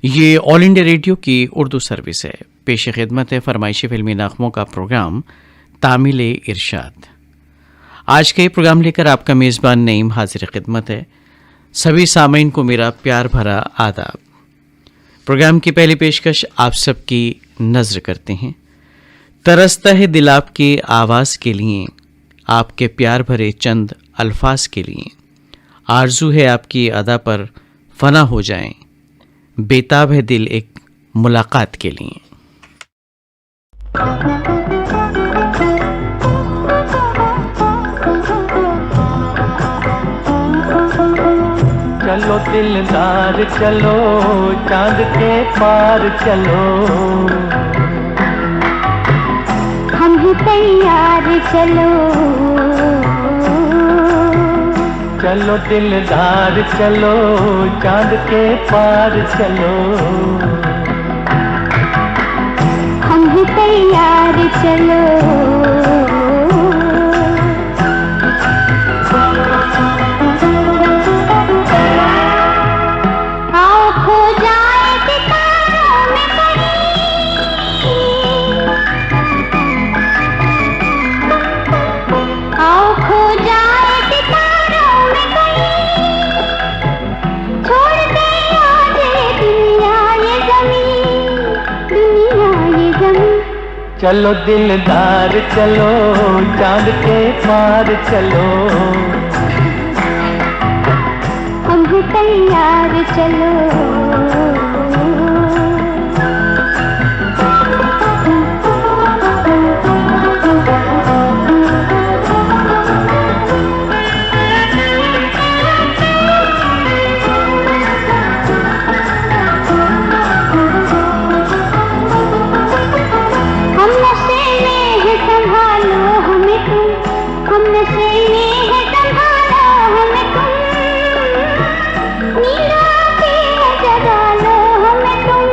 ये all India radio की Urdu service है। पेश खिदमत है फरमाइशी फिल्मी नगमों का प्रोग्राम तामिल इरशाद। आज के प्रोग्राम लेकर आपका मेज़बान नईम हाजिर खिदमत है। सभी सामीन को मेरा प्यार भरा आदाब। प्रोग्राम की पहली पेशकश आप सबकी नज़र करते हैं। तरसता है दिल आपके आवाज़ के लिए, आपके प्यार भरे चंद अल्फाज के लिए। आरजू है आपकी अदा पर फना हो जाएं, बेताब है दिल एक मुलाकात के लिए। चलो दिलदार चलो, चांद के पार चलो, हम ही तैयार चलो। चलो दिलदार चलो, चांद के पार चलो, हम ही तैयार चलो। आओ खो जाए सितारों में कहीं, आओ खो जाए सितारों में कहीं, छोड़ दे आज दुनिया ये ज़मीं, दुनिया ये ज़मीं। चलो दिलदार चलो, चांद के पार चलो, हम ही तैयार चलो। हम नशे में है संभालो हमें तुम, हम नशे में है संभालो हमें तुम। नींद आती है जगा लो हमें तुम,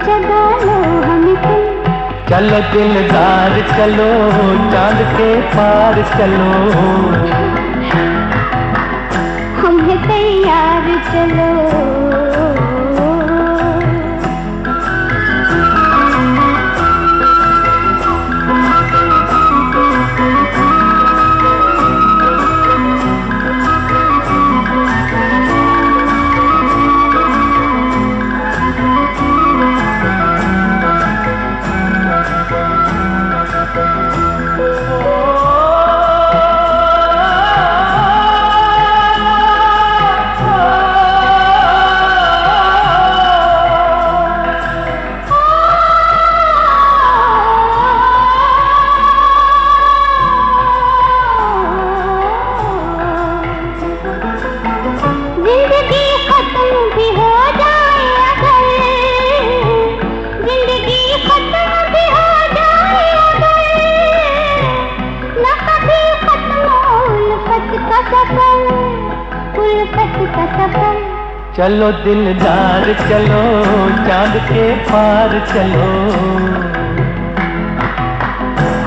जगा लो हमें तुम। चलो दिलदार चलो, चांद के पार चलो, हम है तैयार चलो। जिंदगी खत्म भी हो जाए अगर, जिंदगी खत्म भी हो जाए अगर, न कभी खत्म उल्फत का सफर, उल्फत का सफर। चलो दिलदार चलो, चांद के पार चलो,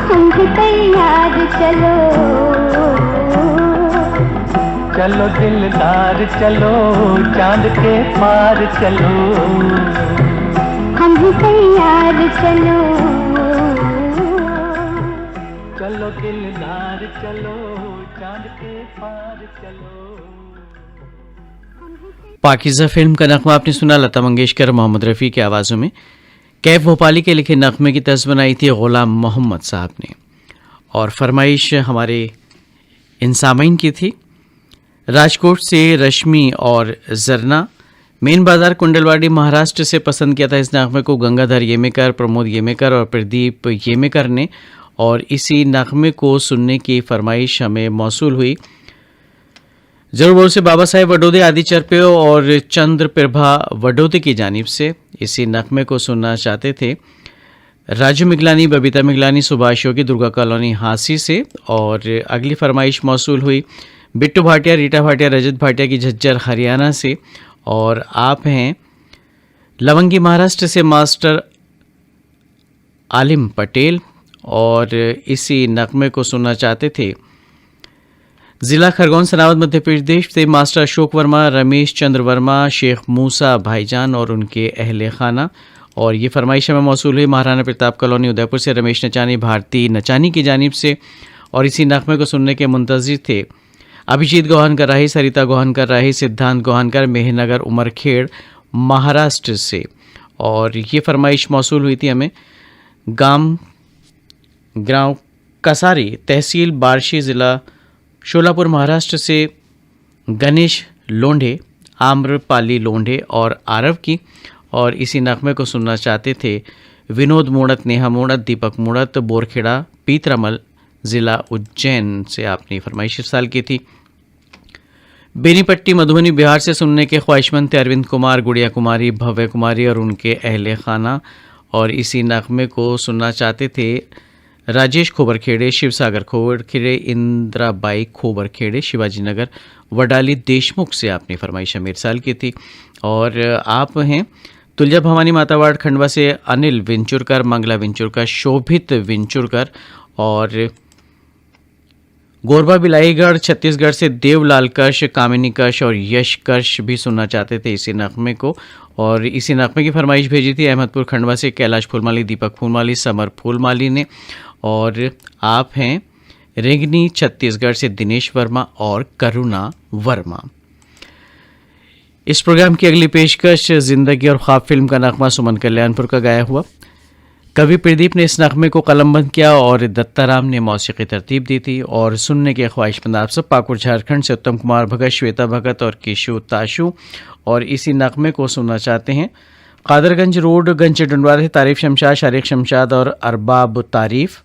हम भी तैयार चलो। चलो दिलदार चलो, चांद के पार चलो, हम भी तैयार चलो। चलो दिलदार चलो, चांद के पार चलो। पाकिज़ा फिल्म का नगमा आपने सुना लता मंगेशकर मोहम्मद रफ़ी की आवाज़ों में। कैफ भोपाली के लिखे नगमे की तर्ज बनाई थी गुलाम मोहम्मद साहब ने, और फरमाइश हमारे इन सामीन की थी। राजकोट से रश्मि और जरना, मेन बाज़ार कुंडलवाड़ी महाराष्ट्र से पसंद किया था इस नगमे को गंगाधर येमेकर, प्रमोद येमेकर और प्रदीप येमेकर ने, और इसी नगमे को सुनने की फरमाइश हमें मौसूल हुई जरूर बोल से बाबा साहेब वडोदे आदि चरपे और चंद्र प्रभा वडोदे की जानिब से। इसी नगमे को सुनना चाहते थे राजू मिगलानी, बबीता मिगलानी, सुभाष योगी, दुर्गा कॉलोनी हांसी से। और अगली फरमाइश मौसूल हुई बिट्टू भाटिया, रीटा भाटिया, रजत भाटिया की झज्जर हरियाणा से, और आप हैं लवंगी महाराष्ट्र से मास्टर आलिम पटेल। और इसी नगमे को सुनना चाहते थे जिला खरगोन सनावद मध्य प्रदेश से मास्टर अशोक वर्मा, रमेश चंद्र वर्मा, शेख मूसा भाईजान और उनके अहले खाना। और ये फरमाइश हमें मौसूल हुई महाराणा प्रताप कॉलोनी उदयपुर से रमेश नचानी, भारती नचानी की जानिब से। और इसी नगमे को सुनने के मुंतजिर थे अभिजीत गोहनकर राही, सरिता गोहनकर राही, सिद्धांत गोहनकर, मेहनगर उमरखेड़ महाराष्ट्र से। और ये फरमाइश मौसूल हुई थी हमें गांव कसारी, तहसील बार्शी, ज़िला शोलापुर महाराष्ट्र से गणेश लोंढे, आम्रपाली लोंढे और आरव की। और इसी नगमे को सुनना चाहते थे विनोद मोड़त, नेहा मोड़त, दीपक मोड़त, बोरखेड़ा पीतरामल, ज़िला उज्जैन से आपने फरमाइश इरसाल की थी। बेनीपट्टी मधुबनी बिहार से सुनने के ख्वाहिशमंद थे अरविंद कुमार, गुड़िया कुमारी, भव्य कुमारी और उनके अहले खाना। और इसी नगमे को सुनना चाहते थे राजेश खोबरखेड़े, शिवसागर खोबरखेड़े, इंदिराबाई खोबरखेड़े, शिवाजी नगर वडाली देशमुख से आपने फरमाइश इरसाल की थी। और आप हैं तुलजा भवानी मातावाड़ खंडवा से अनिल विंचुरकर, मंगला विंचुरकर, शोभित विंचुरकर और गोरबा बिलाईगढ़ छत्तीसगढ़ से देवलाल कर्ष, कामिनी कर्ष और यश कर्ष भी सुनना चाहते थे इसी नगमे को। और इसी नगमे की फरमाइश भेजी थी अहमदपुर खंडवा से कैलाश फूलमाली, दीपक फूलमाली, समर फूलमाली ने। और आप हैं रेंगनी छत्तीसगढ़ से दिनेश वर्मा और करुणा वर्मा। इस प्रोग्राम की अगली पेशकश जिंदगी और ख्वाब फिल्म का नगमा सुमन कल्याणपुर का गाया हुआ। कवि प्रदीप ने इस नगमे को कलमबंद किया और दत्ताराम ने मौसीकी तरतीब दी थी। और सुनने के ख्वाहिशमंद आप सब पाकुड़ झारखंड से उत्तम कुमार भगत, श्वेता भगत और केशु ताशु। और इसी नगमे को सुनना चाहते हैं कादरगंज रोड गंज डंडवार से तारीफ शमशाद, शारिक शमशाद और अरबाब तारीफ।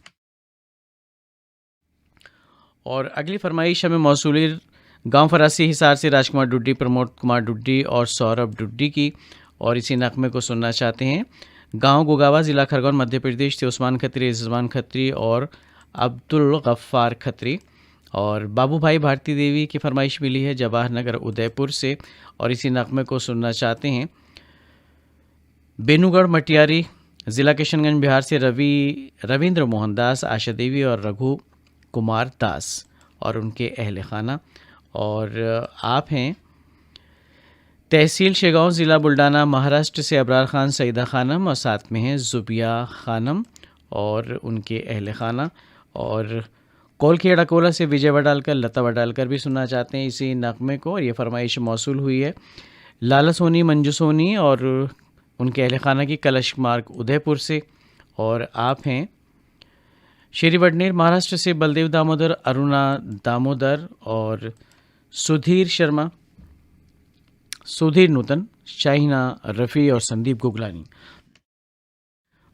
और अगली फरमाइश हमें मौसूली गांव फरासी हिसार से राजकुमार डुड्डी, प्रमोद कुमार डुड्डी और सौरभ डुड्डी की। और इसी नगमे को सुनना चाहते हैं गांव गोगावा, ज़िला खरगोन मध्य प्रदेश से उस्मान खत्री, रिजवान खत्री और अब्दुल गफ्फार खत्री। और बाबू भाई भारती देवी की फरमाइश मिली है जवाहर नगर उदयपुर से। और इसी नगमे को सुनना चाहते हैं बेनूगढ़ मटियारी, ज़िला किशनगंज बिहार से रविंद्र मोहन दास, आशा देवी और रघु कुमार दास और उनके अहले खाना। और आप हैं तहसील शेगांव, ज़िला बुल्डाना महाराष्ट्र से अबरार खान, सईदा खानम और साथ में हैं जुबिया खानम और उनके अहले खाना। और कोलखेड़ अकोला से विजय वडालकर, लता वडालकर भी सुनना चाहते हैं इसी नगमे को। और ये फरमाइश मौसूल हुई है लाला सोनी, मंजू सोनी और उनके अहले खाना की, कलश मार्ग उदयपुर से। और आप हैं शेरी वडनेर महाराष्ट्र से बलदेव दामोदर, अरुणा दामोदर और सुधीर शर्मा, सुधीर नूतन, शाहिना रफ़ी और संदीप गुगलानी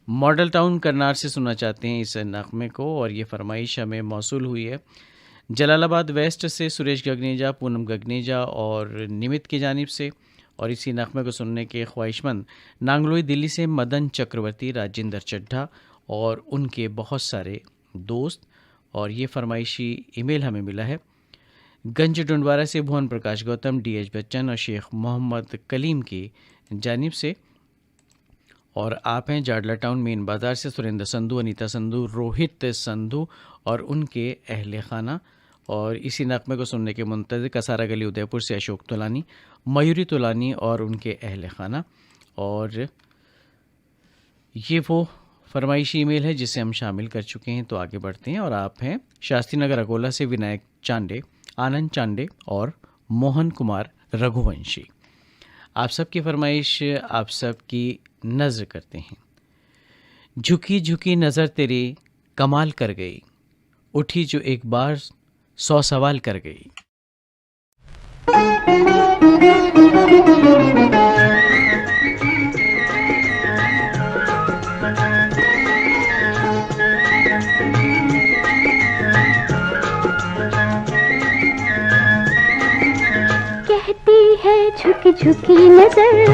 मॉडल टाउन करनार से सुनना चाहते हैं इस नगमे को। और ये फरमाइश हमें मौसूल हुई है जलालाबाद वेस्ट से सुरेश गगनेजा, पूनम गगनेजा और निमित की जानिब से। और इसी नगमे को सुनने के ख्वाहिशमंद नांगलोई दिल्ली से मदन चक्रवर्ती, राजेंद्र चड्ढा और उनके बहुत सारे दोस्त। और ये फरमाइशी ईमेल हमें मिला है गंज डुंडवारा से भुवन प्रकाश गौतम, डीएच बच्चन और शेख मोहम्मद कलीम की जानिब से। और आप हैं जाडला टाउन मेन बाज़ार से सुरेंद्र संधू, अनीता संधू, रोहित संधू और उनके अहले खाना। और इसी नगमे को सुनने के मुंतज़िर कसारा गली उदयपुर से अशोक तुलानी, मयूरी तुलानी और उनके अहले खाना। और ये वो फरमाइशी ईमेल है जिसे हम शामिल कर चुके हैं। तो आगे बढ़ते हैं। और आप हैं शास्त्री नगर अकोला से विनायक चांडे, आनंद चांडे और मोहन कुमार रघुवंशी। आप सबकी फरमाइश आप सबकी नज़र करते हैं। झुकी झुकी नज़र तेरी कमाल कर गई, उठी जो एक बार 100 सवाल कर गई। झुकी झुकी नजर,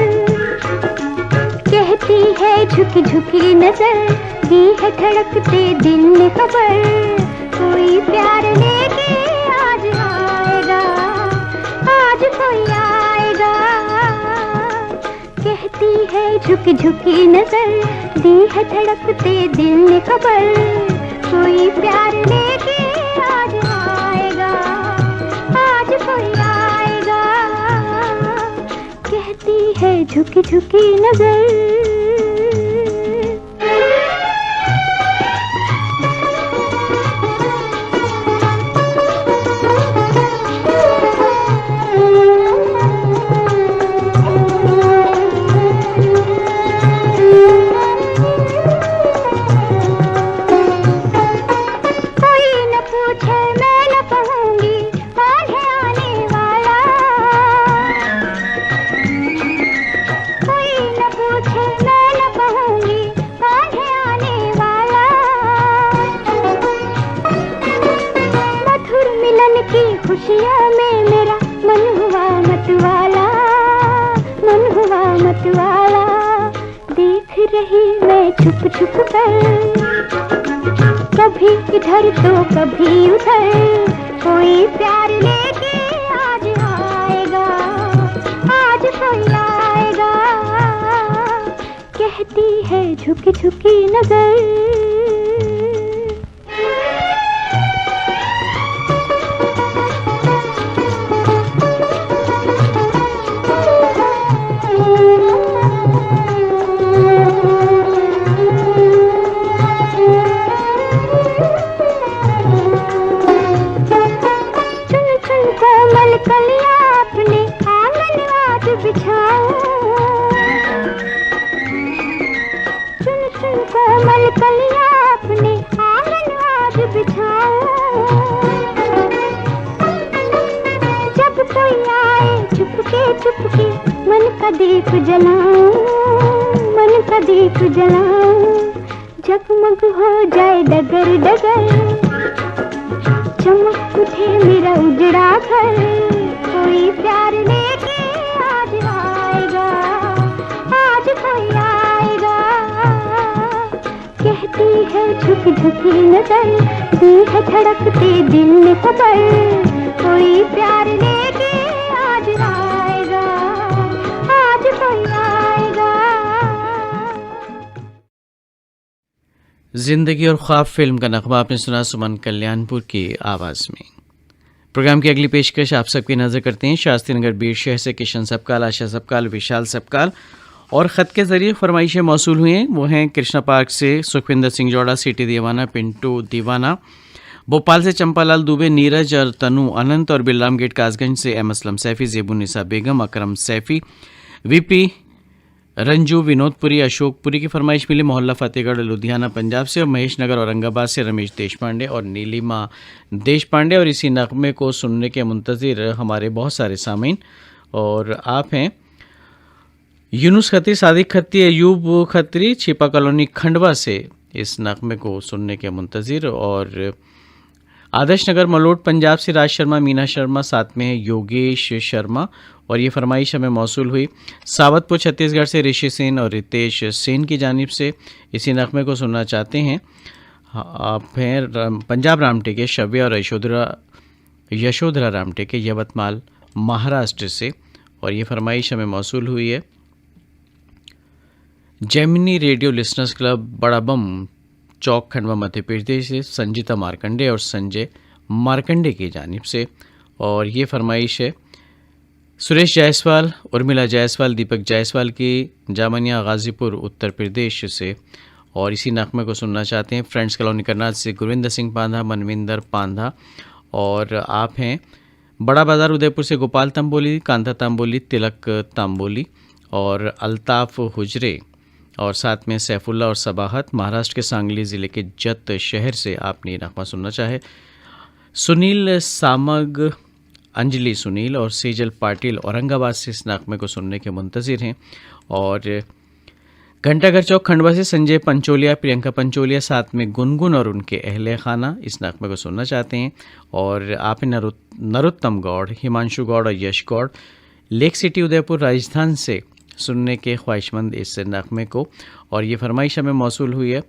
कहती है झुकी झुकी नजर, दी है धड़कते दिल में खबर, कोई प्यार लेके आज आएगा, आज कोई आएगा। कहती है झुकी झुकी नजर, दी है धड़कते दिल में खबर, कोई प्यार लेके आज आएगा, झुकी झुकी नजर। खुशियों में मेरा मन हुआ मतवाला, मन हुआ मतवाला। देख रही मैं छुप छुप कर, कभी इधर तो कभी उधर। कोई प्यार लेके आज आएगा, आज कोई आएगा। कहती है झुकी झुकी नजर। कलियां अपने आंगन आज बिछाऊं, चुन चुन कोमल कलियां अपने आंगन आज बिछाऊं। जब कोई आए चुपके चुपके मन का दीप जलाऊं, मन का दीप जलाऊं। जगमग हो जाए डगर डगर, चमक उठे मेरा उजड़ा घर। कोई प्यार लेके आज आएगा, आज कोई आएगा। कहती है झुकी झुकी नजर, दी है धड़कते दिल में खबर। कोई प्यार लेके आज आएगा, आज कोई आएगा। जिंदगी और ख्वाब फिल्म का नगमा आपने सुना सुमन कल्याणपुर की आवाज़ में। प्रोग्राम की अगली पेशकश आप सबकी नज़र करते हैं शास्त्री नगर बीर शहर से किशन सबकाल, आशा सबकाल, विशाल सबकाल और ख़त के ज़रिए फरमाइशें मौसूल हुई हैं। वो हैं कृष्णा पार्क से सुखविंदर सिंह जोड़ा, सिटी दीवाना, पिंटू दीवाना, भोपाल से चंपालाल दुबे, नीरज और तनु, अनंत और बिलराम गेट कासगंज से एम असलम सैफ़ी, ज़ेबुन्निसा बेगम, अकरम सैफ़ी, वीपी रंजू, विनोदपुरी, अशोकपुरी की फरमाइश मिली। मोहल्ला फतेहगढ़ लुधियाना पंजाब से और महेश नगर औरंगाबाद से रमेश देशपांडे और नीलिमा देशपांडे। और इसी नगमे को सुनने के मुंतज़िर हमारे बहुत सारे सामीन और आप हैं यूनुस खत्री, सादिक खत्री, अयूब खत्री, छिपा कॉलोनी खंडवा से इस नगमे को सुनने के मुंतज़िर। और आदर्श नगर मलोट पंजाब से राज शर्मा, मीना शर्मा, साथ में योगेश शर्मा और ये फरमाइश हमें मौसूल हुई सावतपुर छत्तीसगढ़ से ऋषि सेन और रितेश सेन की जानिब से। इसी नगमे को सुनना चाहते हैं आप हैं पंजाब रामटेके शव्य और यशोधरा रामटेके यवतमाल महाराष्ट्र से। और ये फरमाइश हमें मौसूल हुई है जेमिनी रेडियो लिसनर्स क्लब बड़ा बम चौक खंडवा मध्य प्रदेश से संजीता मार्कंडे और संजय मार्कंडे की जानिब से। और ये फरमाइश है सुरेश जायसवाल, उर्मिला जायसवाल, दीपक जायसवाल की जामनिया गाज़ीपुर उत्तर प्रदेश से। और इसी नगमे को सुनना चाहते हैं फ्रेंड्स कॉलोनी करनाल से गुरविंदर सिंह पांधा, मनविंदर पांधा। और आप हैं बड़ा बाज़ार उदयपुर से गोपाल तांबोली, कांधा तांबोली, तिलक तांबोली और अल्ताफ़ हुजरे। और साथ में सैफुल्ला और सबाहत महाराष्ट्र के सांगली ज़िले के जत शहर से आपने ये नगमा सुनना चाहे। सुनील सामग, अंजलि सुनील और सेजल पाटिल औरंगाबाद से इस नगमे को सुनने के मुंतज़िर हैं। और घंटाघर चौक खंडवा से संजय पंचोलिया, प्रियंका पंचोलिया, साथ में गुनगुन और उनके अहले खाना इस नगमे को सुनना चाहते हैं। और आप नरोत्तम गौड़, हिमांशु गौड़ और यश गौड़ लेक सिटी उदयपुर राजस्थान से सुनने के ख्वाहिशमंद इस नगमे को। और ये फरमाइश हमें मौसूल हुई है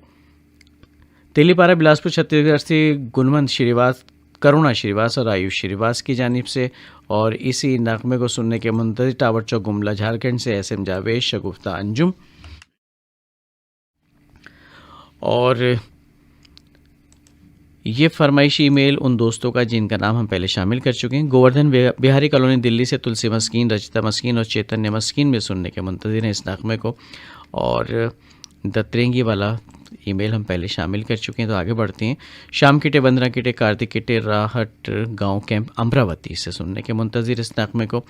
तेलीपारा बिलासपुर छत्तीसगढ़ से गुणवंत श्रीवास, करुणा श्रीवास और आयुष श्रीवास की जानिब से। और इसी नगमे को सुनने के मुंतज़िर टावर चौक गुमला झारखंड से एस एम जावेद, शगुफ्ता अंजुम। और ये फरमाइशी ईमेल उन दोस्तों का जिनका नाम हम पहले शामिल कर चुके हैं। गोवर्धन बिहारी कॉलोनी दिल्ली से तुलसी मस्कीन, रचिता मस्कीन और चैतन्य मस्कीन में सुनने के मुंतज़िर हैं इस नगमे को। और दत्रेंगी वाला ईमेल हम पहले शामिल कर चुके हैं, तो आगे बढ़ते हैं। श्याम किटे, बंदरा किटे, कार्तिक किटे, राहट गांव कैंप अमरावती से सुनने के मुंतज़िर इस नगमे को।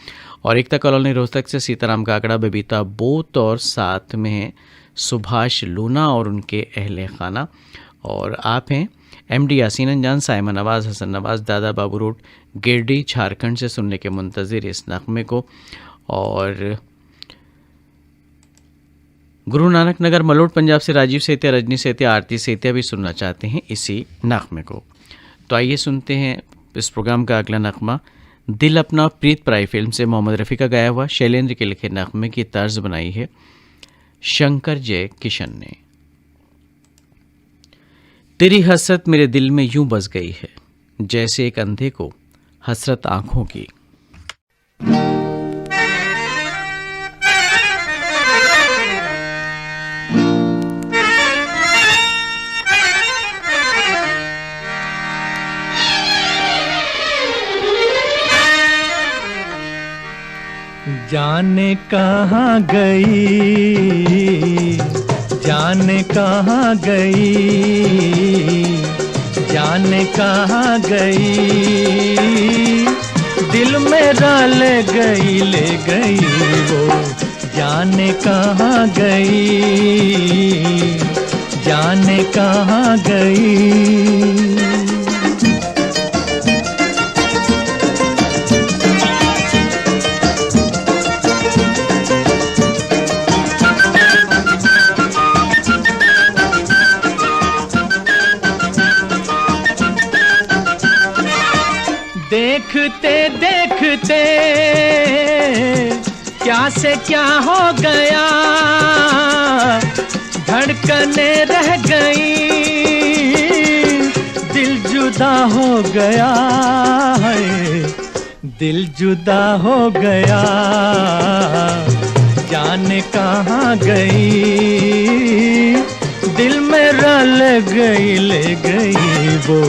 और एकता कॉलोनी रोहतक से सीताराम काकड़ा, बबीता बोत और साथ में हैं सुभाष लूना और उनके अहले खाना। और आप हैं एमडी यासीन अंजान, साइमन नवाज़, हसन नवाज़, दादा बाबू रोड, गिरडी झारखंड से सुनने के मुंतज़िर इस नगमे को। और गुरु नानक नगर मलोट पंजाब से राजीव सेतिया, रजनी सेतिया, आरती सेतिया भी सुनना चाहते हैं इसी नगमे को। तो आइए सुनते हैं इस प्रोग्राम का अगला नगमा। दिल अपना प्रीत पराई फिल्म से मोहम्मद रफ़ी का गाया हुआ, शैलेंद्र के लिखे नगमे की तर्ज बनाई है शंकर जय किशन ने। तेरी हसरत मेरे दिल में यूं बस गई है, जैसे एक अंधे को हसरत आंखों की। जाने कहाँ गई, जाने कहाँ गई, जाने कहाँ गई, दिल मेरा ले गई वो, जाने कहाँ गई, जाने कहाँ गई। देखते देखते क्या से क्या हो गया, धड़कने रह गई, दिल जुदा हो गया है, दिल जुदा हो गया, जाने कहाँ गई, दिल मेरा ले गई वो,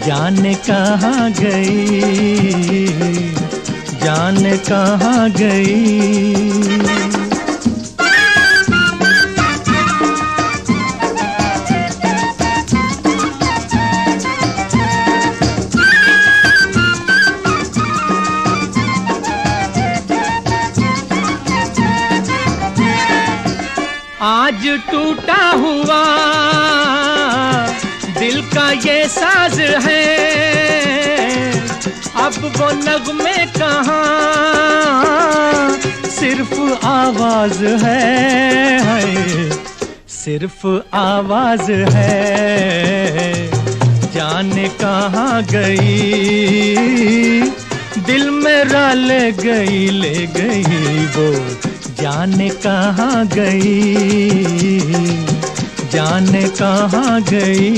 जाने कहाँ गई, जाने कहाँ गई। आज टूटा हुआ दिल का ये साज है, अब वो नगमे कहाँ, सिर्फ आवाज है, सिर्फ आवाज है, जाने कहाँ गई, दिल मेरा ले गई वो, जाने कहाँ गई, जाने कहाँ गई।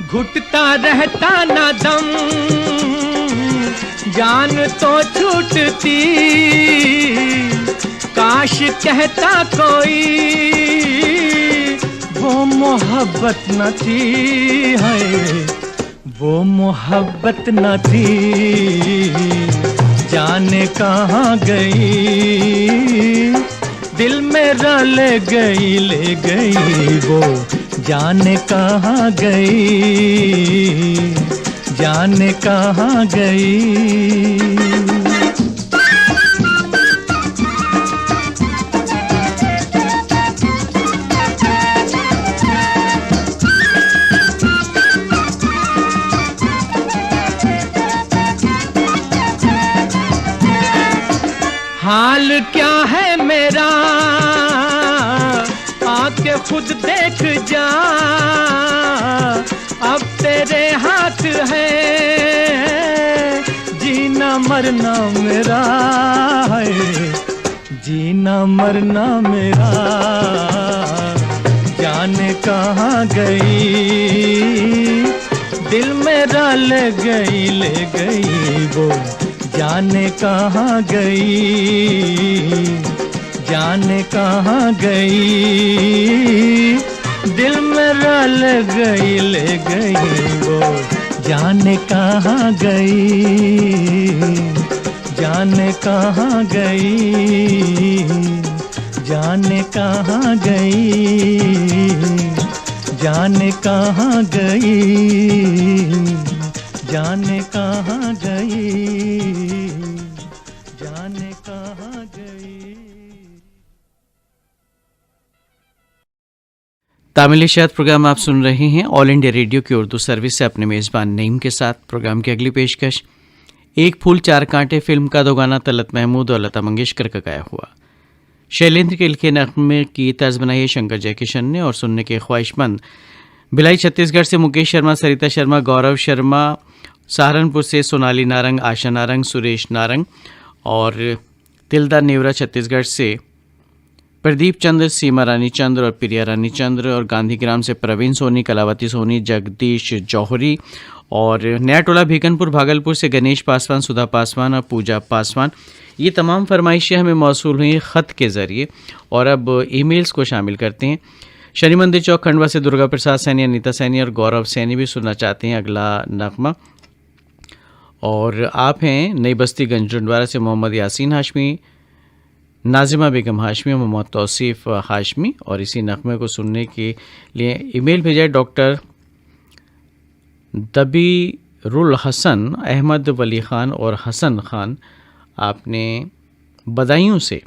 घुटता रहता ना दम, जान तो छूटती, काश कहता कोई वो मोहब्बत न थी, है वो मोहब्बत न थी, जाने कहाँ गई, दिल मेरा ले गई वो, जाने कहाँ गई, जाने कहाँ गई। हाल क्या है मेरा, आके खुद देख जा, अब तेरे हाथ है, जीना मरना मेरा है, जीना मरना मेरा, जाने कहाँ गई, दिल मेरा ले गई वो, जाने कहाँ गई, जाने कहाँ गई, दिल मेरा ले गई वो, जाने कहाँ गई, जाने कहाँ गई, जाने कहाँ गई, जाने कहाँ गई, जाने कहाँ गई, जाने कहाँ गई। तामिल इशात प्रोग्राम आप सुन रहे हैं ऑल इंडिया रेडियो की उर्दू सर्विस से अपने मेज़बान नईम के साथ। प्रोग्राम की अगली पेशकश एक फूल चार कांटे फिल्म का दो गाना तलत महमूद और लता मंगेशकर का गाया हुआ। शैलेंद्र के लिखे नग़्मे की तर्ज बनाई है शंकर जयकिशन ने और सुनने के ख्वाहिशमंद भिलाई छत्तीसगढ़ से मुकेश शर्मा, सरिता शर्मा, गौरव शर्मा, सहारनपुर से सोनाली नारंग, आशा नारंग, सुरेश नारंग और तिलदा नेवरा छत्तीसगढ़ से प्रदीप चंद्र, सीमा रानी चंद्र और प्रिया रानी चंद्र और गांधीग्राम से प्रवीण सोनी, कलावती सोनी, जगदीश जौहरी और नया टोला भीकनपुर भागलपुर से गणेश पासवान, सुधा पासवान और पूजा पासवान। ये तमाम फरमाइशें हमें मौसूल हुई ख़त के ज़रिए। और अब ईमेल्स को शामिल करते हैं। शनि मंदिर चौक खंडवा से दुर्गा प्रसाद सैनी, अनीता सैनी और गौरव सैनी भी सुनना चाहते हैं अगला नगमा। और आप हैं नई बस्ती गंजडवारा से मोहम्मद यासीन हाशमी, नाजिमा बेगम हाशमी, मोहम्मद तौसीफ़ हाशमी और इसी नगमे को सुनने के लिए ईमेल भेजा है डॉक्टर दबीरुल हसन, अहमद वली ख़ान और हसन ख़ान। आपने बदायूं से,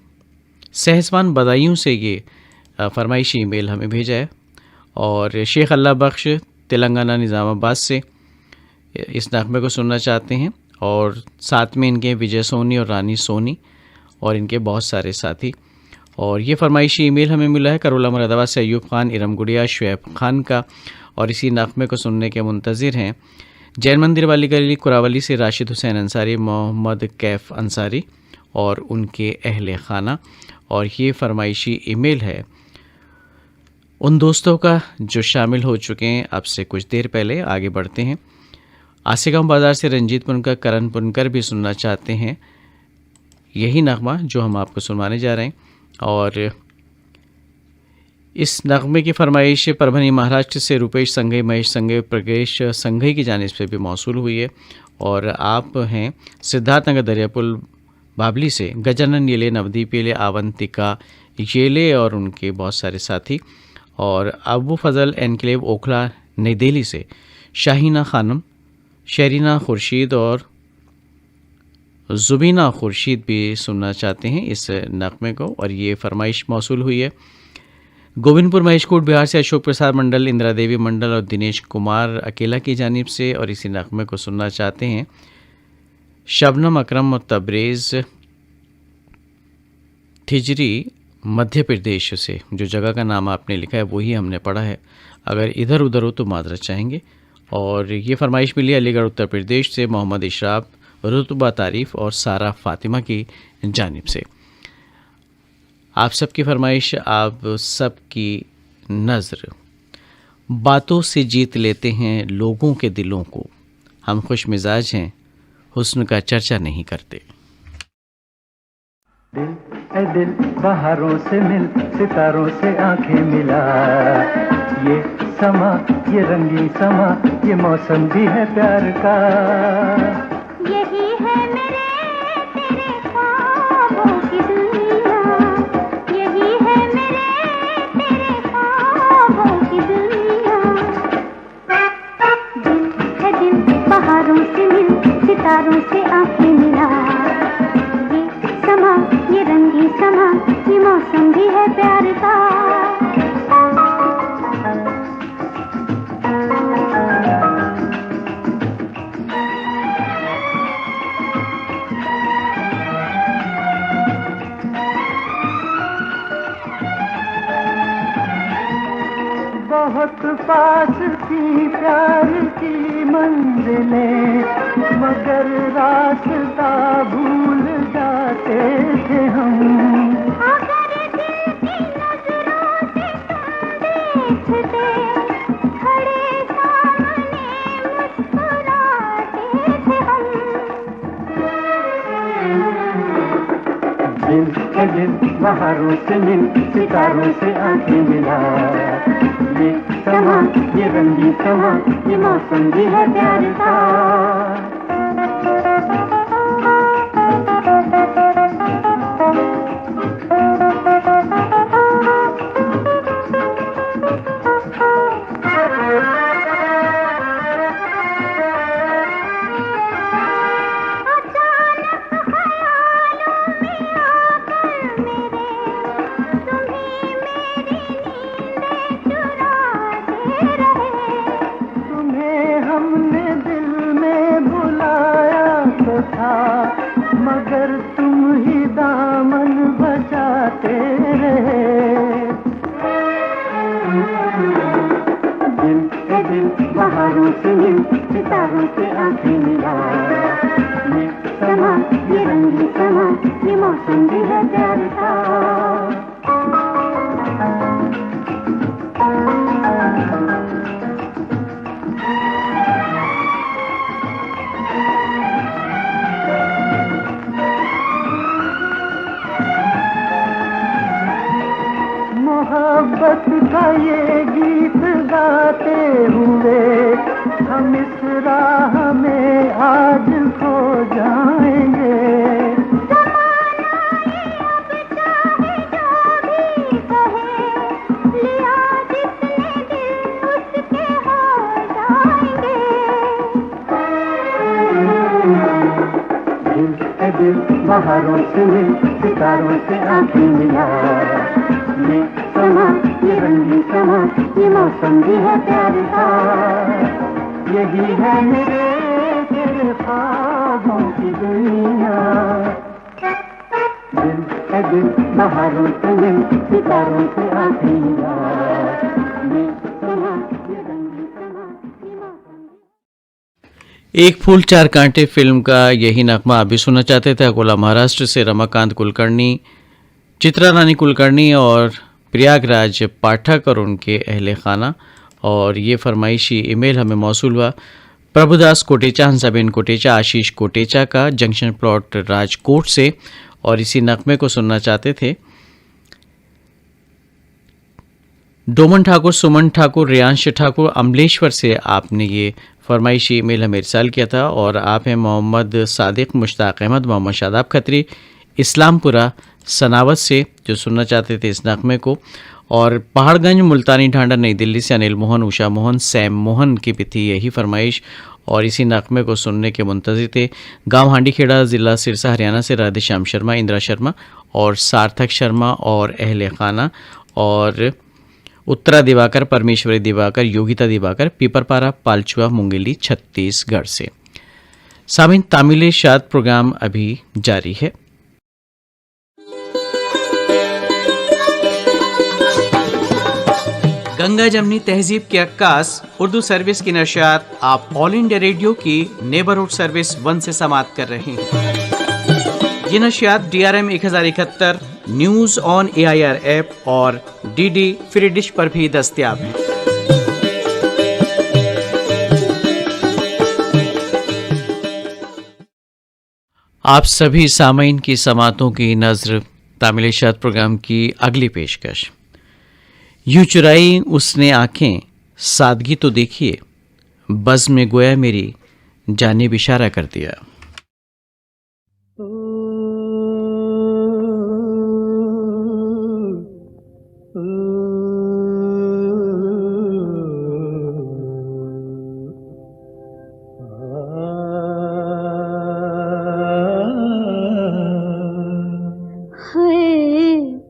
सहसवान बदायूं से ये फरमाइशी ईमेल हमें भेजा है। और शेख अल्लाह बख्श तेलंगाना निज़ामाबाद से इस नगमे को सुनना चाहते हैं और साथ में इनके विजय सोनी और रानी सोनी और इनके बहुत सारे साथी। और ये फरमाइशी ईमेल हमें मिला है करोला मुरादाबाद से अयूब खान, इरम गुड़िया, शुएब खान का। और इसी नगमे को सुनने के मुंतज़िर हैं जैन मंदिर वाली गली कुरावली से राशिद हुसैन अंसारी, मोहम्मद कैफ अंसारी और उनके अहले खाना। और ये फरमाइशी ईमेल है उन दोस्तों का जो शामिल हो चुके हैं अब से कुछ देर पहले। आगे बढ़ते हैं। आसेगांव बाज़ार से रंजीत पुनकर, करण पुनकर भी सुनना चाहते हैं यही नगमा जो हम आपको सुनवाने जा रहे हैं। और इस नगमे की फरमाइश परभनी महाराष्ट्र से रुपेश संघई, महेश संघई, प्रगेश संघई की जानिब से भी मौसूल हुई है। और आप हैं सिद्धार्थनगर दरियापुल बाबली से गजानन येले, नवदीप येले, आवंतिका येले और उनके बहुत सारे साथी। और अबू फजल एनक्लेव ओखला नई दिल्ली से शाहीना खानम, शरीना खुर्शीद और जुबीना खुर्शीद भी सुनना चाहते हैं इस नगमे को। और ये फरमाइश मौसूल हुई है गोविंदपुर महेशकोट बिहार से अशोक प्रसाद मंडल, इंदिरा देवी मंडल और दिनेश कुमार अकेला की जानिब से। और इसी नगमे को सुनना चाहते हैं शबनम अकरम और तबरेज़ थिजरी मध्य प्रदेश से। जो जगह का नाम आपने लिखा है वही हमने पढ़ा है, अगर इधर उधर हो तो माजरत चाहेंगे। और ये फरमाइश मिली अलीगढ़ उत्तर प्रदेश से मोहम्मद इशराफ, रुतबा तारीफ़ और सारा फातिमा की जानिब से। आप सबकी फरमाइश, आप सबकी नज़र। बातों से जीत लेते हैं लोगों के दिलों को, हम खुश मिजाज हैं, हुस्न का चर्चा नहीं करते। दिल ए दिल बहारों से मिल, सितारों से आंखें मिला, ये समा ये रंगीन समा, ये मौसम भी है प्यार का। यही है मेरे तेरे ख्वाबों की दुनिया, यही है मेरे तेरे ख्वाबों की दुनिया। दिल है दिल बहारों से मिल, सितारों से आंखें मिला, ये समा ये रंगीन समा, ये मौसम भी है प्यार का। बहुत पास थी प्यार की मंजिलें, मगर रास्ता भूल जाते थे हम। अगर दिल की नजरों से तुम बहारों से मिल सितारों से आंखें मिला। ये समा ये रंगी समा ये मौसम भी है प्यार का। मगर तुम ही दामन बचाते रहे। दिल से दिल बहारों से मिल सितारों से आंखें मिला। ये समा ये रंगी समा ये मौसम भी है प्यार का। मोहब्बत का ये गीत गाते हुए हम इस राह में आज खो जाएंगे। दिल बहारों से मिल सितारों से आंखें मिला। ये समा ये रंगी समा ये मौसम भी है प्यार का। यही है मेरे तेरे ख्वाबों की दुनिया। दिल है दिल बहारों से मिल सितारों से आंखें मिला। ये समा ये रंगी समा ये मौसम। एक फूल चार कांटे फिल्म का यही नगमा अभी सुनना चाहते थे अकोला महाराष्ट्र से रमाकांत कुलकर्णी, चित्रा रानी कुलकर्णी और प्रयागराज पाठक और उनके अहले खाना। और ये फरमाइशी ईमेल हमें मौसूल हुआ प्रभुदास कोटेचा, हंसाबेन कोटेचा, आशीष कोटेचा का जंक्शन प्लॉट राजकोट से। और इसी नगमे को सुनना चाहते थे डोमन ठाकुर, सुमन ठाकुर, रियांश ठाकुर, अमलेश्वर से आपने ये फरमाइशी ईमेल हमें इरसाल किया था। और आप हैं मोहम्मद सादिक, मुश्ताक अहमद, मोहम्मद शादाब खत्री, इस्लामपुरा सनावत से, जो सुनना चाहते थे इस नगमे को। और पहाड़गंज, मुल्तानी ढांडा, नई दिल्ली से अनिल मोहन, उषा मोहन, सैम मोहन की भी थी यही फरमाइश और इसी नगमे को सुनने के मुंतज़िर थे। गांव हांडीखेड़ा, ज़िला सिरसा, हरियाणा से राधेश्याम शर्मा, इंदिरा शर्मा और सार्थक शर्मा और अहले खाना। और उत्तरा दिवाकर, परमेश्वरी दिवाकर, योगिता दिवाकर, पीपरपारा, पालचुआ, मुंगेली, छत्तीसगढ़ से। सामिन तामिले शाद प्रोग्राम अभी जारी है। गंगा जमनी तहजीब की अक्कास उर्दू सर्विस की नशियात आप ऑल इंडिया रेडियो की नेबरहुड सर्विस 1 से समाप्त कर रहे हैं। ये नशियात DRM 1071, news on AIR app और DD फ्री डिश पर भी दस्तयाब हैं। आप सभी सामीन की समातों की नज़र तामिल शाद प्रोग्राम की अगली पेशकश। यूं चुराई उसने आंखें, सादगी तो देखिए, बज़ में गोया मेरी जानिब इशारा कर दिया।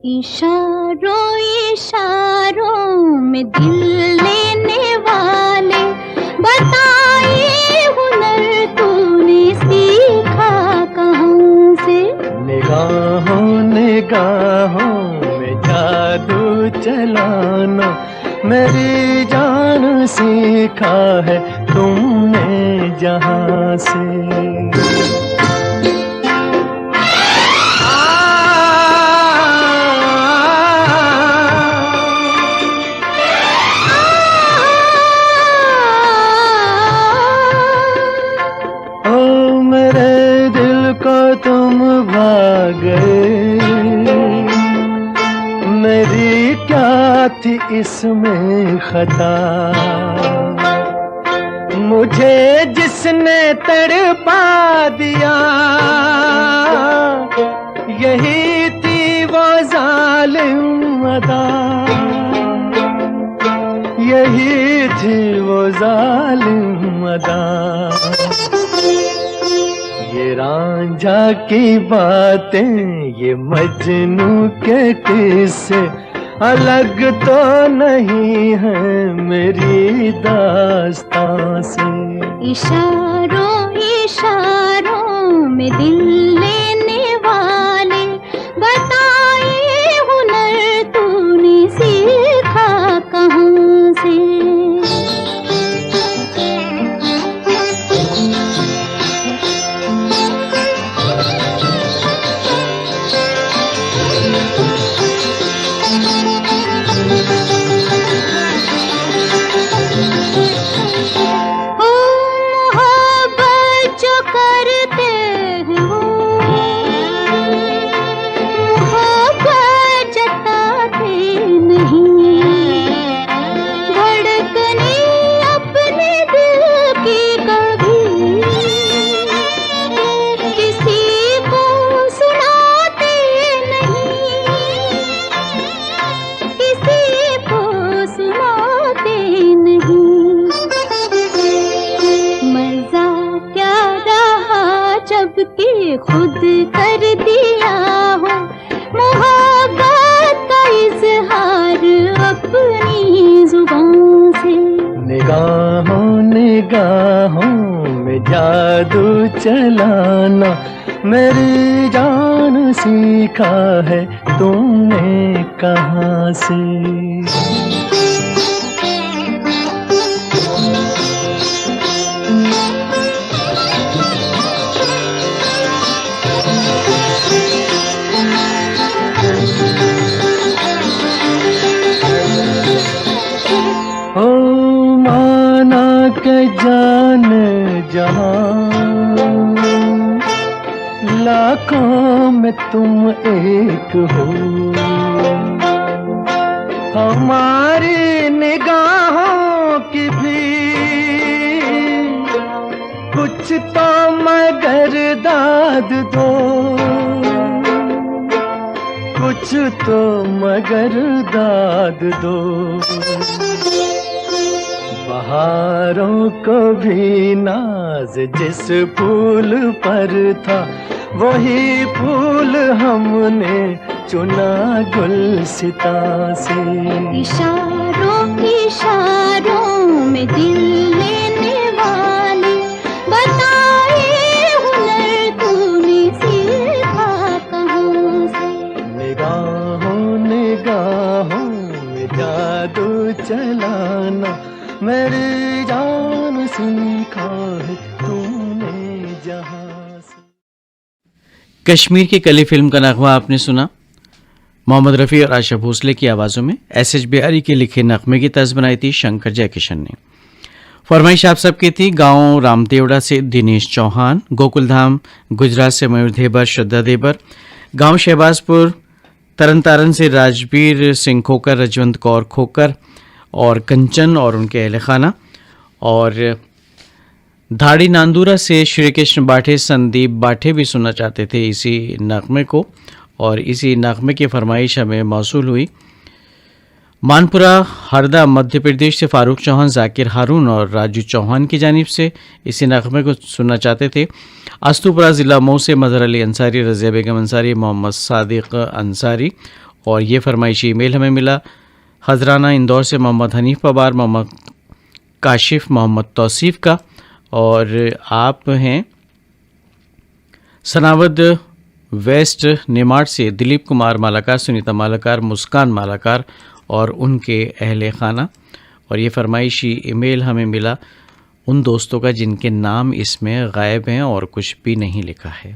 इशारों इशारों में दिल लेने वाले, बताइए हुनर तूने सीखा कहाँ से। निगाहों निगाहों में जादू चलाना मेरी जान सीखा है तुमने जहाँ से। मेरी क्या थी इसमें खता, मुझे जिसने तड़पा दिया, यही थी वो जालिम अदा, यही थी वो जालिम अदा। ये रांझा की बातें, ये मजनू के किस्से अलग तो नहीं है मेरी दास्तां से। इशारों इशारों में दिल लेने वाले, बताए हुनर तूने सीखा कहाँ से। खुद कर दिया हो मोहब्बत का इजहार अपनी जुबान से। निगाहों निगाहों में जादू चलाना मेरी जान सीखा है तुमने कहाँ से। जान जहां लाखों में तुम एक हो, हमारी निगाहों की भी कुछ तो मगर दाद दो, कुछ तो मगर दाद दो। बहारों को भी नाज जिस फूल पर था, वही फूल हमने चुना गुलसिता से। इशारों इशारों में दिल लेने वाले, बताए हुनर तूने सीखा कहाँ से। निगाहों निगाहों में जादू चलाना मेरी जान सीखा है तूने जहां से। कश्मीर की कली फिल्म का नगमा आपने सुना। मोहम्मद रफ़ी और आशा भोसले की आवाज़ों में एस.एच. बिहारी के लिखे नगमे की तर्ज बनाई थी शंकर जयकिशन ने। फरमाइश आप सबकी थी गांव रामदेवड़ा से दिनेश चौहान, गोकुलधाम गुजरात से मयूर देबर, श्रद्धा देबर, गांव शहबाजपुर तरनतारन से राजवीर सिंह खोकर, रजवंत कौर खोकर और कंचन और उनके अहल खाना, और धाड़ी नांदूरा से श्री कृष्ण बाठे, संदीप बाठे भी सुनना चाहते थे इसी नगमे को, और इसी नगमे की फरमाइश हमें मौसूल हुई मानपुरा हरदा मध्य प्रदेश से फारूक चौहान, जाकिर हारून और राजू चौहान की जानिब से इसी नगमे को सुनना चाहते थे। अस्तुपुरा ज़िला मऊ से मजहर अली अंसारी, रज़िया बेगम अंसारी, मोहम्मद सादिक अंसारी, और ये फरमाइशी ईमेल हमें मिला हजराना इंदौर से मोहम्मद हनीफ पवार, मोहम्मद काशिफ, मोहम्मद तौसीफ़ का, और आप हैं सनावद वेस्ट निमाड़ से दिलीप कुमार मालाकार, सुनीता मालाकार, मुस्कान मालाकार और उनके अहले खाना, और ये फरमाइशी ईमेल हमें मिला उन दोस्तों का जिनके नाम इसमें गायब हैं और कुछ भी नहीं लिखा है।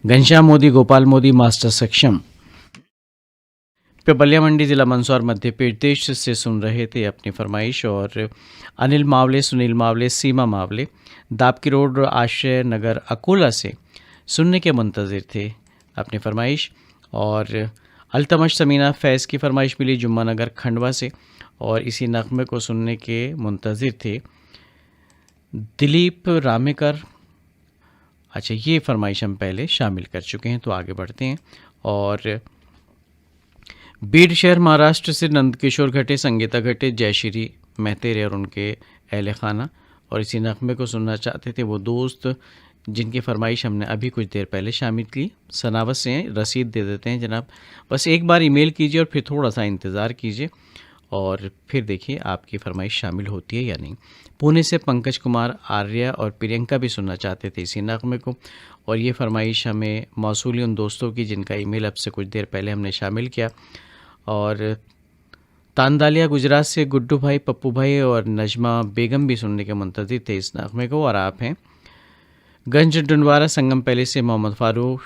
घनश्याम मोदी, गोपाल मोदी, मास्टर सक्षम पिपलिया मंडी ज़िला मंदसौर मध्य प्रदेश से सुन रहे थे अपनी फरमाइश, और अनिल मावले, सुनील मावले, सीमा मावले दाबकी रोड, आश्रय नगर, अकोला से सुनने के मुंतज़िर थे अपनी फरमाइश। और अल्तमश समीना फैज़ की फरमाइश मिली जुम्मा नगर खंडवा से और इसी नगमे को सुनने के मुंतज़िर थे दिलीप रामेकर। अच्छा, ये फरमाइश हम पहले शामिल कर चुके हैं, तो आगे बढ़ते हैं। और बीड शहर महाराष्ट्र से नंदकिशोर घटे, संगीता घटे, जयश्री मेहतेरे और उनके अहले खाना, और इसी नगमे को सुनना चाहते थे वो दोस्त जिनकी फरमाइश हमने अभी कुछ देर पहले शामिल की। सनावत से हैं, रसीद दे देते हैं जनाब। बस एक बार ईमेल कीजिए और फिर थोड़ा सा इंतज़ार कीजिए और फिर देखिए आपकी फरमाइश शामिल होती है या नहीं। पुणे से पंकज कुमार, आर्या और प्रियंका भी सुनना चाहते थे इसी नगमे को, और ये फरमाइश हमें मौसूली उन दोस्तों की जिनका ईमेल अब से कुछ देर पहले हमने शामिल किया। और तांदालिया गुजरात से गुड्डू भाई, पप्पू भाई और नजमा बेगम भी सुनने के मुंतज़िर थे इस नगमे को। और आप हैं गंज डुंडवारा संगम पहले से मोहम्मद फ़ारूक,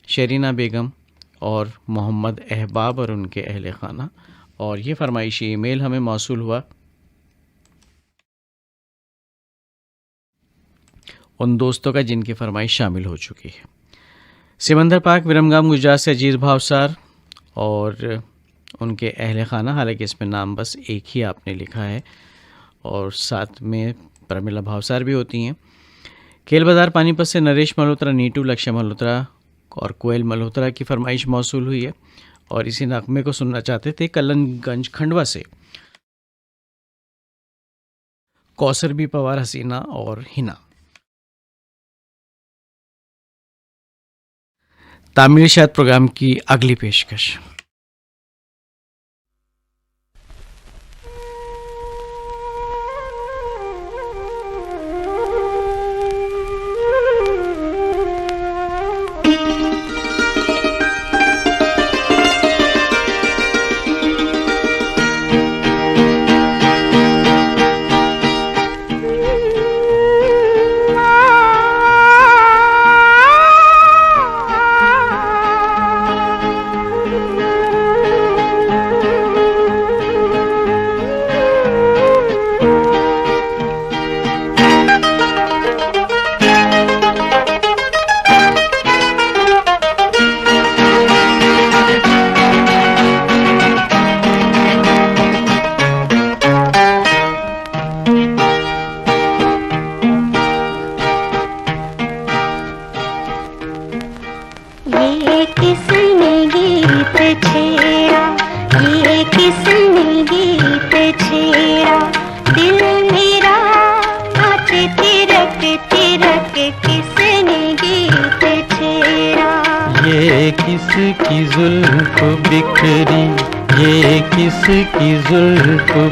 शरीना बेगम और मोहम्मद अहबाब और उनके अहले खाना, और ये फरमाइशी ईमेल हमें मौसूल हुआ उन दोस्तों का जिनकी फरमाइश शामिल हो चुकी है। सिमंदर पाक विरमगाम गुजरात से अजीज़ भावसार और उनके अहले खाना, हालांकि इसमें नाम बस एक ही आपने लिखा है और साथ में प्रमिला भावसार भी होती हैं। खेल बाज़ार पानीपत से नरेश मल्होत्रा, नीटू, लक्ष्य मल्होत्रा और कोयल मल्होत्रा की फरमाइश मौसूल हुई है और इसी नगमे को सुनना चाहते थे कलनगंज खंडवा से कौसर बी पवार, हसीना और हिना। तामिल शायद प्रोग्राम की अगली पेशकश।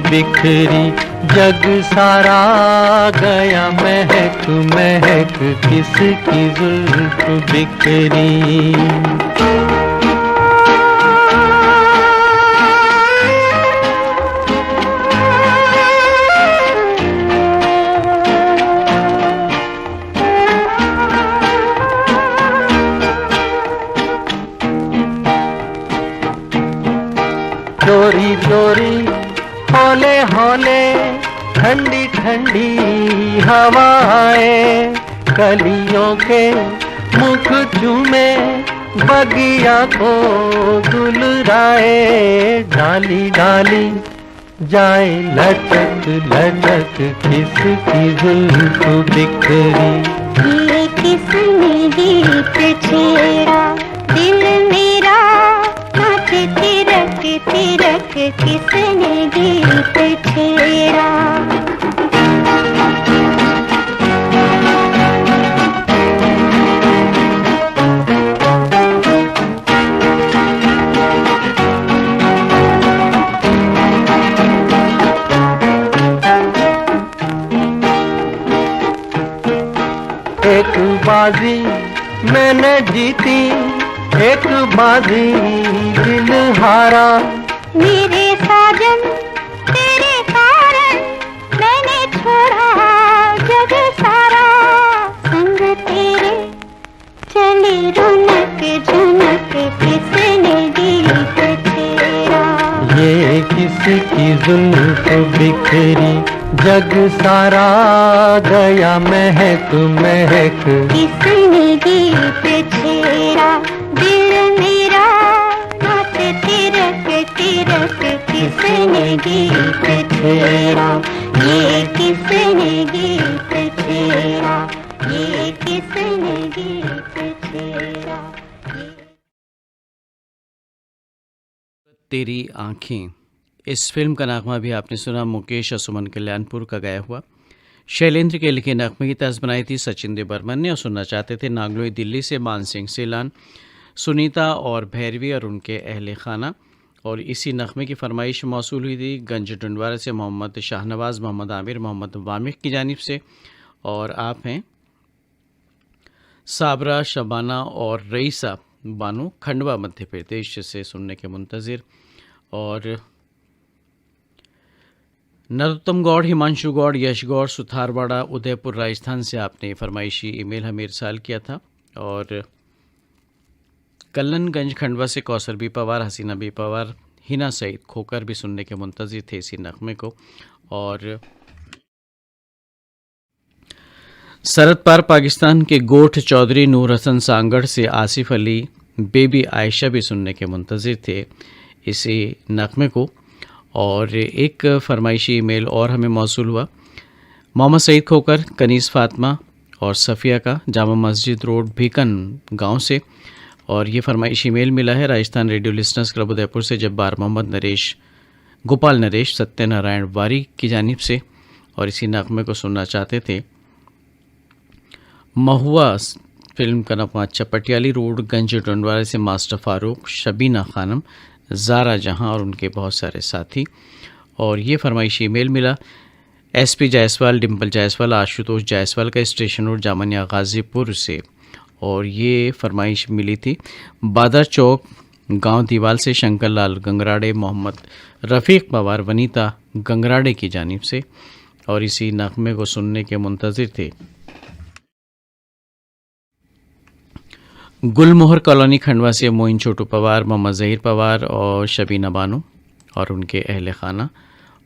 बिखरी जग सारा गया महक महक, किसकी जुल्फ बिखरी। चोरी चोरी हौले हौले ठंडी ठंडी हवाएं, कलियों के मुख चूमे बगिया को दुलराए। डाली डाली जाए लचक लचक, किसकी जुल्फ बिखरी। ये किसने गीत छेड़ा, दिल मेरा नाचे तिरक तिरक, किसने गीत छेड़ा। एक बाजी मैंने जीती, एक बाजी दिल हारा। मेरे साजन तेरे कारण मैंने छोड़ा जग सारा। संग तेरे चली रौनक झनक, किसने गीत छेड़ा। ये किसकी जुल्फ बिखरी, जग सारा गया महक महक। किसने गीत छेड़ा, दिल मेरा नाचते किसने गीत छेड़ा, ये किसने गीत छेड़ा, ये किसने गीत छेड़ा। तेरी आँखें, इस फिल्म का नगमा भी आपने सुना मुकेश और सुमन कल्याणपुर का गाया हुआ। शैलेंद्र के लिखे नगमे की तर्ज बनाई थी सचिन देव बर्मन ने और सुनना चाहते थे नागलोई दिल्ली से मान सिंह सेलान, सुनीता और भैरवी और उनके अहले खाना। और इसी नगमे की फरमाइश मौसूल हुई थी गंज डंडवारा से मोहम्मद शाहनवाज, मोहम्मद आमिर, मोहम्मद वामिक की जानिब से। और आप हैं साबरा, शबाना और रईसा बानो, खंडवा मध्य प्रदेश से सुनने के मुंतज़िर। और नरोत्तम गौड़, हिमांशु गौड़, यश गौड़, सुथारवाड़ा, उदयपुर राजस्थान से आपने फरमाइशी ईमेल हमें इरसाल किया था। और कल्लनगंज खंडवा से कौसर बी पवार, हसीना बी पवार, हिना सईद खोकर भी सुनने के मुंतज़िर थे इसी नगमे को। और सरहद पार पाकिस्तान के गोठ चौधरी नूर हसन सांगड़ से आसिफ अली, बेबी आयशा भी सुनने के मुंतज़िर थे इसी नगमे को। और एक फरमाइशी ईमेल और हमें मौसूल हुआ मोहम्मद सईद खोकर, कनीस फातिमा और सफ़िया का, जामा मस्जिद रोड भीकन गांव से। और ये फरमाइशी ईमेल मिला है Rajasthan radio listeners club Udaipur से जब्बार मोहम्मद, नरेश, गोपाल नरेश, सत्यनारायण वारी की जानिब से। और इसी नगमे को सुनना चाहते थे महुआ फिल्म का नगमा, चपटियाली रोड गंज डंडवारा से मास्टर फारूक, शबीना खानम, ज़ारा जहां और उनके बहुत सारे साथी। और ये फरमाइशी ईमेल मिला एसपी जायसवाल, डिम्पल जायसवाल, आशुतोष जायसवाल का, स्टेशन रोड जामनिया गाज़ीपुर से। और ये फरमाइश मिली थी बादर चौक गांव दीवाल से शंकर लाल गंगराड़े, मोहम्मद रफ़ीक पवार, वनीता गंगराड़े की जानिब से। और इसी नगमे को सुनने के मुंतज़िर थे गुलमोहर कॉलोनी खंडवा से मोइन छोटू पवार, मोहम्मद ज़हीर पवार और शबीना बानो और उनके अहले खाना।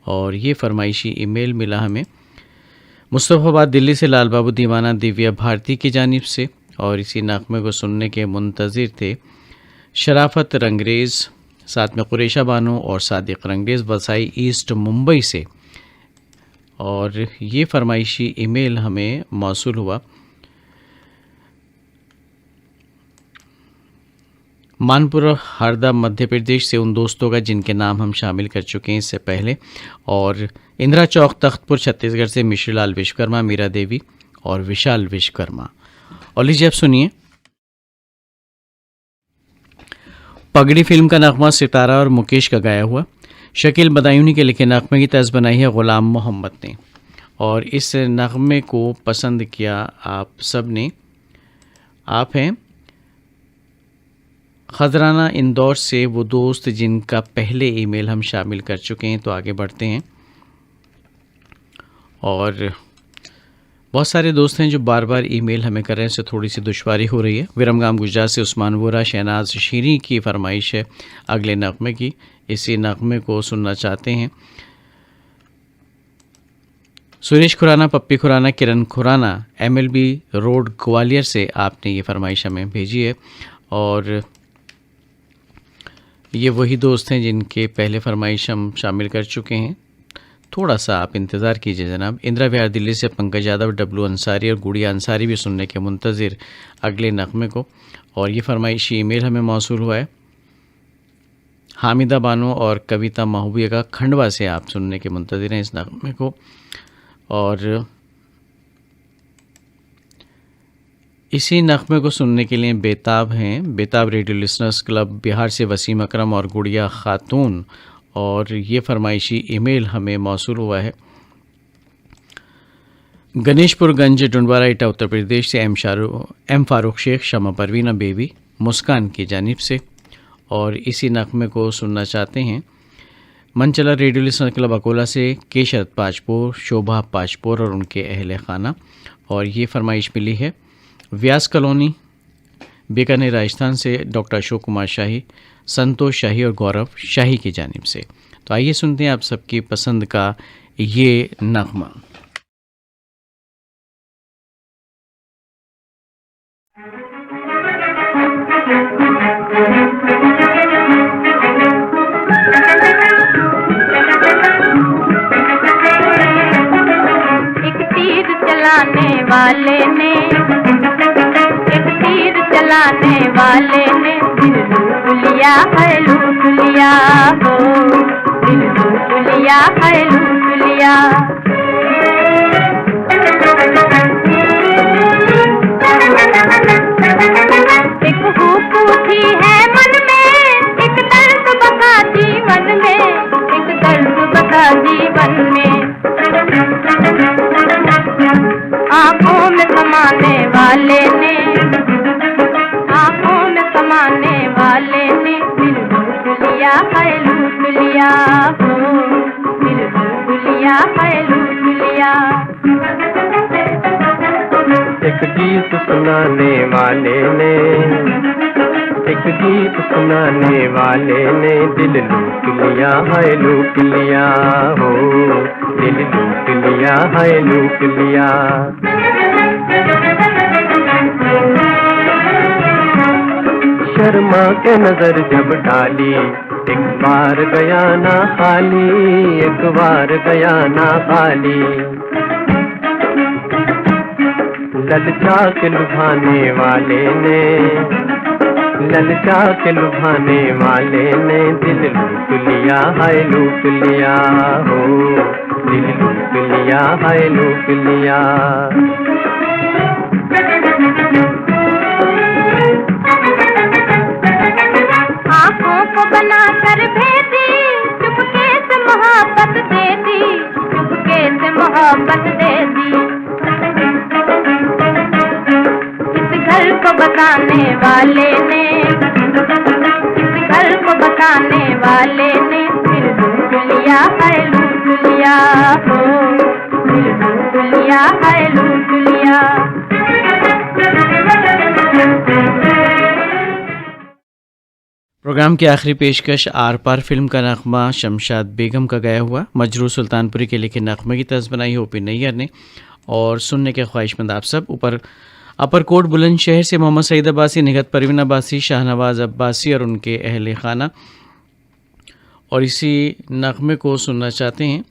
और ये फरमाइशी ईमेल मिला हमें मुस्तफ़ाबाद दिल्ली से लाल बाबू दीवाना, दिव्या भारती की जानिब से। और इसी नगमे को सुनने के मुंतज़िर थे शराफत रंगरेज़, साथ में कुरेशा बानो और सादिक रंगरेज़, वसाई ईस्ट मुंबई से। और ये फरमाइशी ईमेल हमें मौसूल हुआ मानपुर हरदा मध्य प्रदेश से उन दोस्तों का जिनके नाम हम शामिल कर चुके हैं इससे पहले। और इंदिरा चौक तख्तपुर छत्तीसगढ़ से मिश्रीलाल विश्वकर्मा, मीरा देवी और विशाल विश्वकर्मा। और लीजिए अब सुनिए पगड़ी फिल्म का नगमा सितारा और मुकेश का गाया हुआ। शकील बदायूनी के लिखे नगमे की तर्ज बनाई है गुलाम मोहम्मद ने। और इस नगमे को पसंद किया आप सब ने। आप हैं खजराना इंदौर से वो दोस्त जिनका पहले ईमेल हम शामिल कर चुके हैं। तो आगे बढ़ते हैं। और बहुत सारे दोस्त हैं जो बार बार ईमेल हमें कर रहे हैं, इससे थोड़ी सी दुश्वारी हो रही है। विरमगाम गुजरात से उस्मान वोरा, शहनाज शीरी की फरमाइश है अगले नगमे की। इसी नगमे को सुनना चाहते हैं सुरेश खुराना, पप्पी खुराना, किरण खुराना, MLB रोड ग्वालियर से आपने ये फरमाइश हमें भेजी है। और ये वही दोस्त हैं जिनके पहले फरमाइश हम शामिल कर चुके हैं। थोड़ा सा आप इंतज़ार कीजिए जनाब। इंदिरा विहार दिल्ली से पंकज यादव, डब्लू अंसारी और गुड़िया अंसारी भी सुनने के मुंतज़िर अगले नगमे को। और ये फरमाइशी ईमेल हमें मौसूल हुआ है हामिदा बानो और कविता महबूबिया का, खंडवा से आप सुनने के मुंतज़िर हैं इस नगमे को। और इसी नगमे को सुनने के लिए बेताब हैं बेताब रेडियो लिसनर्स क्लब बिहार से वसीम अकरम और गुड़िया खातून। और ये फरमाइशी ईमेल हमें मौसूल हुआ है गणेशपुर गंज डुंडवारा इटा उत्तर प्रदेश से एम फारूक शेख, शमा परवीना बेबी, मुस्कान की जानिब से। और इसी नगमे को सुनना चाहते हैं मनचला रेडियो लिसनर क्लब अकोला से के शरद पाजपुर, शोभा पाजपुर और उनके अहले खाना। और ये फरमाइश मिली है व्यास कॉलोनी बीकानेर राजस्थान से डॉक्टर अशोक कुमार शाही, संतोष शाही और गौरव शाही की जानिब से। तो आइए सुनते हैं आप सबकी पसंद का ये नगमा। वाले ने, एक तीर चलाने वाले ने दिल लूट लिया है, लूट लिया हो, दिल लूट लिया है, लूट लिया। एक भूख उठी है मन में, एक दर्द बका जीवन में, एक दर्द बका जीवन में। आँखों में समाने वाले ने, आँखों में समाने वाले ने दिल लूट लिया है, लूट लिया हो, दिल लूट लिया है, लूट लिया। एक गीत सुनाने वाले ने, एक गीत सुनाने वाले ने दिल लूट लिया है, लूट लिया हो, दिल लूट लिया है, लूट लिया। शर्मा के नजर जब डाली, एक बार गया ना खाली, एक बार गया ना खाली। ललचा के लुभाने वाले ने, ललचा के लुभाने वाले ने दिल लूट लिया है, लूट लिया हो, दिल लूट लिया है, लूट लिया। आँखों को बना कर भेदी, चुपके से मोहब्बत दे दी, चुपके से मोहब्बत दे दी। घर को बताने वाले ने, इस घर को बताने वाले ने दिल लूट लिया है, लूट लिया हो, दिल लूट लिया है, लूट लिया। प्रोग्राम की आखिरी पेशकश आर पार फिल्म का नगमा शमशाद बेगम का गाया हुआ मजरू सुल्तानपुरी के लिखे नगमे की तर्ज बनाई ओपी नैयर ने, और सुनने के ख्वाहिशमंद आप सब। ऊपर अपर कोट बुलंदशहर से मोहम्मद सईद अब्बासी, निगत परवीन अब्बासी, शाहनवाज अब्बासी और उनके अहल खाना, और इसी नगमे को सुनना चाहते हैं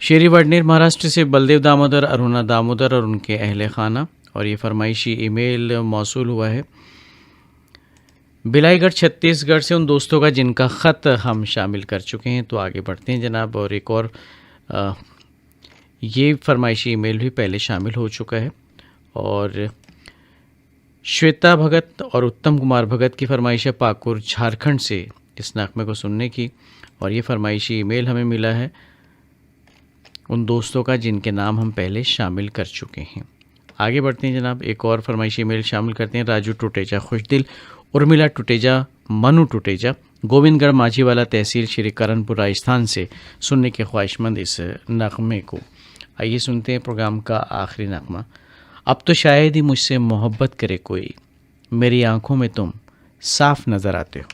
शेरी वडनेर महाराष्ट्र से बलदेव दामोदर, अरुणा दामोदर और उनके अहल खाना। और ये फरमाइशी ईमेल मौसूल हुआ है बिलाईगढ़ छत्तीसगढ़ से उन दोस्तों का जिनका ख़त हम शामिल कर चुके हैं। तो आगे बढ़ते हैं जनाब, और एक और ये फरमाइशी ईमेल भी पहले शामिल हो चुका है, और श्वेता भगत और उत्तम कुमार भगत की फरमाइश है पाकुर झारखंड से इस नगमे को सुनने की। और ये फरमाइशी ईमेल हमें मिला है उन दोस्तों का जिनके नाम हम पहले शामिल कर चुके हैं। आगे बढ़ते हैं जनाब, एक और फरमाइशी ईमेल शामिल करते हैं राजू टुटेजा खुशदिल, उर्मिला टुटेजा, मनु टुटेजा, गोविंदगढ़ माझीवाला तहसील श्री करणपुर राजस्थान से सुनने के ख्वाहिशमंद इस नगमे को। आइए सुनते हैं प्रोग्राम का आखिरी नगमा। अब तो शायद ही मुझसे मोहब्बत करे कोई, मेरी आंखों में तुम साफ नजर आते हो।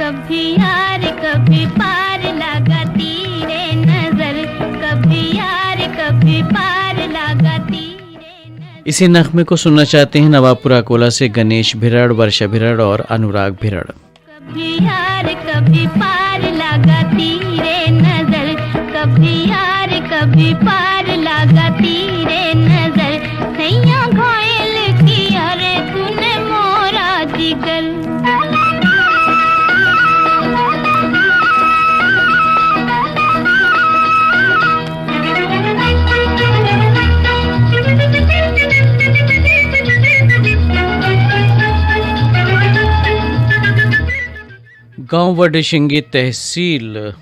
कभी यार कभी पार लगाती रे नजर, कभी यार कभी पार लगाती रे नजर। इसी नगमे को सुनना चाहते हैं नवाबपुरा कोला से गणेश भिरड़, वर्षा भिरड़ और अनुराग भिरड़। कभी यार कभी पार लगाती रे नजर, कभी यार कभी पार लगाती रे नजर। सैया घायल की अरे तूने मोरा जिगर। गांव वडशिंगी तहसील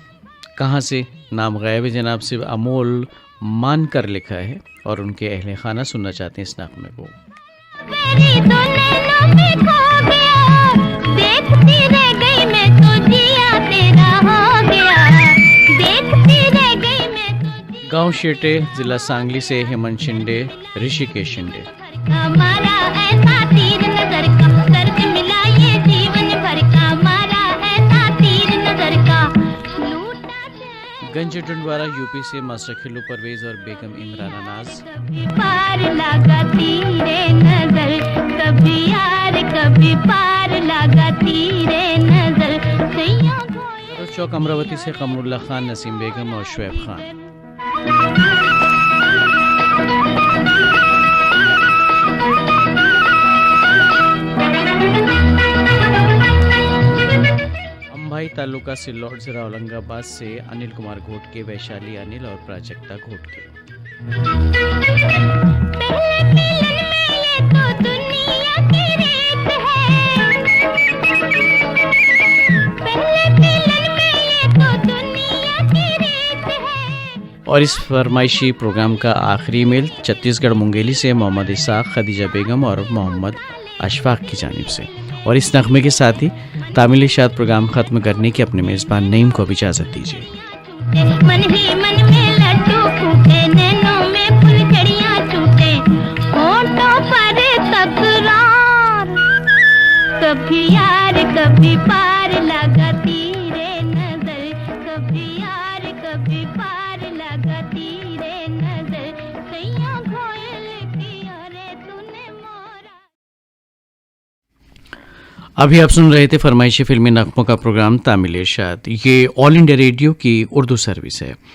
कहाँ से नाम गायब है जनाब, से अमोल मानकर लिखा है, और उनके अहले खाना सुनना चाहते हैं इस नगमे को। तेरी तो नैनों में खो गया, देखती रह गई मैं तो जिया तेरा हो गया, देखती रह गई मैं तो जिया। गांव शेटे जिला सांगली से हेमंत शिंदे, ऋषिकेश शिंदे। हमारा ऐसा तीर नजर का दर्द मिला ये जीवन भर का, हमारा ऐसा तीर नजर का लूटा। गंज राजू टंडवारा यूपी से मास्टर खिल्लू परवेज और बेगम इमरान नाज। कभी पार लगाती रे नजर, कभी यार कभी पार लगाती रे नजर, सैया घोड़े चौक अमरावती से कमरुल्ला खान, नसीम बेगम और शुएब खान। अंबाई तालुका सिल्लोड जिला औरंगाबाद से अनिल कुमार घोटके, वैशाली अनिल और प्राजक्ता घोटके। पहले मिलन में ये तो दुनिया की रीत है, पहले मिलन में ये तो दुनिया की रीत है। और इस फरमाइशी प्रोग्राम का आखिरी मेल छत्तीसगढ़ मुंगेली से मोहम्मद इसाक, खदीजा बेगम और मोहम्मद अशफाक की जानिब से। और इस नगमे के साथ ही तामिल इशाद प्रोग्राम खत्म करने की अपने मेज़बान नईम को भी इजाज़त दीजिए। मन ही मन में लड्डू फूटे, नैनों में फुलझड़ियां छूटे, होठों पर तकरार, कभी यार कभी पार लगाती रे नजर, कभी यार कभी पार लगाती रे नजर, सैया घोयल की अरे तूने मोरा। अभी आप सुन रहे थे फरमाइशी फिल्मी नगमों का प्रोग्राम तामिल इरशाद। ये ऑल इंडिया रेडियो की उर्दू सर्विस है।